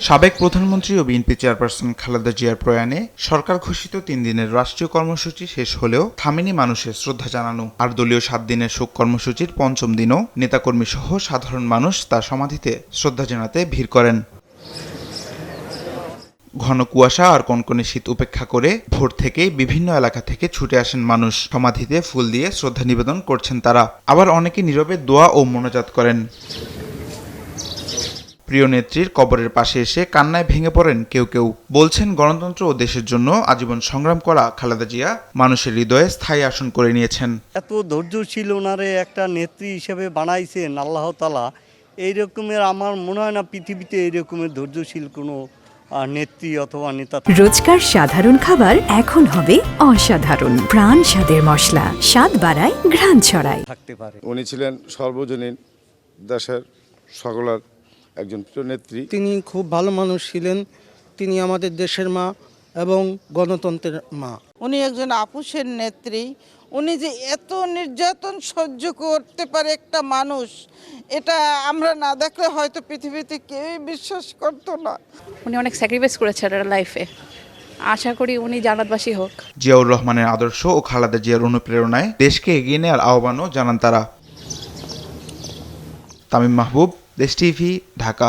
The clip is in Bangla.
সাবেক প্রধানমন্ত্রী ও বিএনপি চেয়ারপারসন খালেদা জিয়ার প্রয়াণে সরকার ঘোষিত ৩ দিনের রাষ্ট্রীয় কর্মসূচি শেষ হলেও থামেনি মানুষের শ্রদ্ধা জানানো। আর দলীয় ৭ দিনের শোক কর্মসূচির পঞ্চম দিনও নেতাকর্মী সহ সাধারণ মানুষ তার সমাধিতে শ্রদ্ধা জানাতে ভিড় করেন। ঘন কুয়াশা আর কনকনে শীত উপেক্ষা করে ভোর থেকেই বিভিন্ন এলাকা থেকে ছুটে আসেন মানুষ। সমাধিতে ফুল দিয়ে শ্রদ্ধা নিবেদন করছেন তারা। আবার অনেকে নীরবে দোয়া ও মোনাজাত করেন। প্রিয় নেত্রীর কবরের পাশে এসে কান্নায় ভেঙে পড়েন কেউ কেউ। বলছেন, গণতন্ত্র ও দেশের জন্য আজীবন সংগ্রাম করা খালেদা জিয়া মানুষের হৃদয়ে স্থায়ী আসন করে নিয়েছেন। এত ধৈর্যশীল ওনারে একটা নেত্রী হিসেবে বানাইছেন আল্লাহ তাআলা। এই রকমের আমার মনে হয় না পৃথিবীতে এই রকমের ধৈর্যশীল কোনো নেত্রী অথবা নেতা। রোজকার সাধারণ খাবার এখন হবে অসাধারণ। প্রাণ স্বাদের মশলা, স্বাদ বাড়ায়, ঘ্রাণ ছড়ায় থাকতে পারে। উনি ছিলেন সর্বজনীন দেশের সকলের একজন প্রিয় নেত্রী। তিনি খুব ভালো মানুষ ছিলেন। তিনি আমাদের দেশের মা এবং গণতন্ত্রের মা। উনি একজন আপুসের নেত্রী। উনি যে এত নির্যাতন সহ্য করতে পারে একটা মানুষ, এটা আমরা না দেখলে হয়তো পৃথিবীতে কেউই বিশ্বাস করতো না। উনি অনেক স্যাক্রিফাইস করেছেন লাইফে। আশা করি উনি জান্নাতবাসী হোক। জিয়াউর রহমানের আদর্শ ও খালেদা জিয়ার অনুপ্রেরণায় দেশকে এগিয়ে নেওয়ার আহ্বানও জানান তারা। তামিম মাহবুব, দেশ টিভি, ঢাকা।